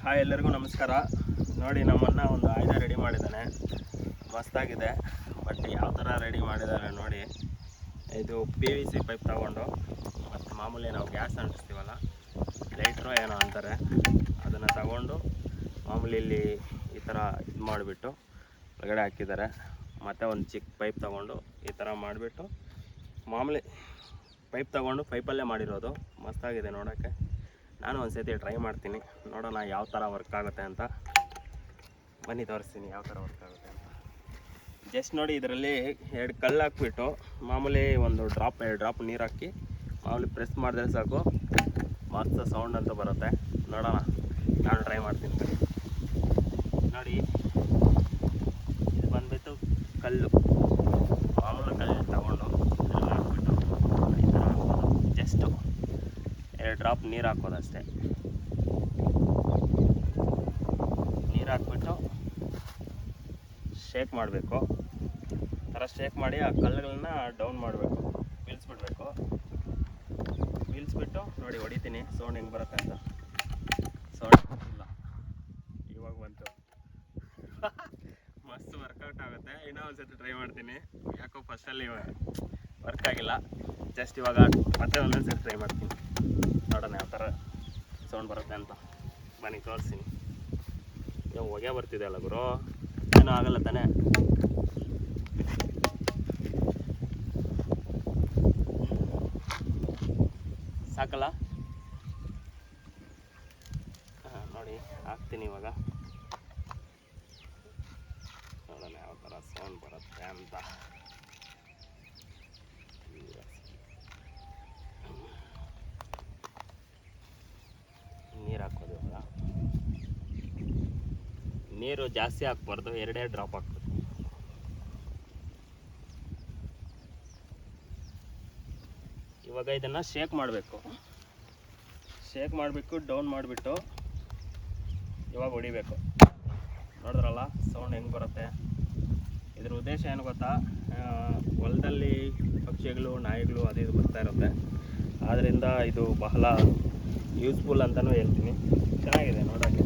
Hi, ಎಲ್ಲರಿಗೂ ನಮಸ್ಕಾರ. ನೋಡಿ, ನಮ್ಮನ್ನು ಒಂದು ಆಯುಧ ರೆಡಿ ಮಾಡಿದ್ದಾನೆ. ಮಸ್ತಾಗಿದೆ. ಬಟ್ ಯಾವ ಥರ ರೆಡಿ ಮಾಡಿದ್ದಾರೆ ನೋಡಿ. ಇದು PVC ಪೈಪ್ ತಗೊಂಡು, ಮತ್ತು ಮಾಮೂಲಿ ನಾವು ಗ್ಯಾಸ್ ಅಂಟಿಸ್ತೀವಲ್ಲ, ಲೈಟ್ರು ಏನೋ ಅಂತಾರೆ, ಅದನ್ನು ತಗೊಂಡು ಮಾಮೂಲಿ ಇಲ್ಲಿ ಈ ಥರ ಇದು ಮಾಡಿಬಿಟ್ಟು ಒಳಗಡೆ ಹಾಕಿದ್ದಾರೆ. ಮತ್ತು ಒಂದು ಚಿಕ್ಕ ಪೈಪ್ ತಗೊಂಡು ಈ ಥರ ಮಾಡಿಬಿಟ್ಟು ಮಾಮೂಲಿ ಪೈಪ್ ತಗೊಂಡು ಪೈಪಲ್ಲೇ ಮಾಡಿರೋದು. ಮಸ್ತಾಗಿದೆ ನೋಡೋಕ್ಕೆ. ನಾನು ಒಂದು ಸತಿ ಟ್ರೈ ಮಾಡ್ತೀನಿ, ನೋಡೋಣ ಯಾವ ಥರ ವರ್ಕ್ ಆಗುತ್ತೆ ಅಂತ. ಬನ್ನಿ ತೋರಿಸ್ತೀನಿ ಯಾವ ಥರ ವರ್ಕ್ ಆಗುತ್ತೆ ಅಂತ. ಜಸ್ಟ್ ನೋಡಿ, ಇದರಲ್ಲಿ 2 ಕಲ್ಲು ಹಾಕ್ಬಿಟ್ಟು ಮಾಮೂಲಿ ಒಂದು ಡ್ರಾಪ್ 2 ಡ್ರಾಪ್ ನೀರು ಹಾಕಿ ಮಾಮೂಲಿ ಪ್ರೆಸ್ ಮಾಡಿದ್ರೆ ಸಾಕು, ಮಸ್ತ್ ಸೌಂಡ್ ಅಂತ ಬರುತ್ತೆ. ನೋಡೋಣ, ನಾನು ಟ್ರೈ ಮಾಡ್ತೀನಿ. ನೋಡಿ, ಇದು ಬಂದುಬಿಟ್ಟು ಕಲ್ಲು, ಮಾಮೂಲಿ ಕಲ್ಲು ತಗೊಂಡು ಇದರಲ್ಲಿ ಹಾಕ್ಬಿಟ್ಟು ಈ ಥರ ಹಾಕೋದು. ಜಸ್ಟು 2 ಡ್ರಾಪ್ ನೀರು ಹಾಕೋದಷ್ಟೇ. ನೀರು ಹಾಕ್ಬಿಟ್ಟು ಶೇಕ್ ಮಾಡಬೇಕು. ಥರ ಶೇಕ್ ಮಾಡಿ ಆ ಕಲ್ಲುಗಳನ್ನ ಡೌನ್ ಮಾಡಬೇಕು, ಬೀಳಿಸ್ಬಿಡ್ಬೇಕು. ಬೀಳಿಸ್ಬಿಟ್ಟು ನೋಡಿ, ಹೊಡಿತೀನಿ ಸೌಂಡ್ ಹೆಂಗೆ ಬರುತ್ತೆ ಅಂತ. ಸೌಂಡ್ ಇಲ್ಲ, ಇವಾಗ ಬಂತು. ಮಸ್ತ್ ವರ್ಕೌಟ್ ಆಗುತ್ತೆ. ಇನ್ನೂ ಒಂದು ಸತಿ ಟ್ರೈ ಮಾಡ್ತೀನಿ. ಯಾಕೋ ಫಸ್ಟಲ್ಲಿ ವರ್ಕ್ ಆಗಿಲ್ಲ. ಜಸ್ಟ್ ಇವಾಗ ಮತ್ತೆ ಒಂದೊಂದು ಸತಿ ಟ್ರೈ ಮಾಡ್ತೀನಿ, ನೋಡೋಣ ಯಾವ ಥರ ಸೌಂಡ್ ಬರುತ್ತೆ ಅಂತ. ಬನ್ನಿ ತೋರಿಸ್ತೀನಿ. ಏನು ಹೊಗೆ ಬರ್ತಿದೆ ಅಲ್ಲ ಗುರು, ಏನೂ ಆಗಲ್ಲ ತಾನೇ. ಸಾಕಲ್ಲ? ಹಾಂ, ನೋಡಿ ಹಾಕ್ತೀನಿ ಇವಾಗ. ನೋಡೋಣ ಯಾವ ಥರ ಸೌಂಡ್ ಬರುತ್ತೆ ಅಂತ. ನೀರು ಹಾಕೋದು ಇವಾಗ. ನೀರು ಜಾಸ್ತಿ ಹಾಕ್ಬಾರ್ದು, 2 ಡ್ರಾಪ್ ಹಾಕ್ಬೇಕು. ಇವಾಗ ಇದನ್ನು ಶೇಕ್ ಮಾಡಬೇಕು. ಶೇಕ್ ಮಾಡಬೇಕು, ಡೌನ್ ಮಾಡಿಬಿಟ್ಟು ಇವಾಗ ಹೊಡಿಬೇಕು. ನೋಡಿದ್ರಲ್ಲ ಸೌಂಡ್ ಹೆಂಗೆ ಬರುತ್ತೆ. ಇದ್ರ ಉದ್ದೇಶ ಏನು ಗೊತ್ತಾ, ಹೊಲದಲ್ಲಿ ಪಕ್ಷಿಗಳು, ನಾಯಿಗಳು ಅದು ಇದು ಬರ್ತಾ ಇರುತ್ತೆ. ಆದ್ದರಿಂದ ಇದು ಬಹಳ ಯೂಸ್ಫುಲ್ ಅಂತಲೂ ಹೇಳ್ತೀನಿ. ಚೆನ್ನಾಗಿದೆ ನೋಡೋಕ್ಕೆ.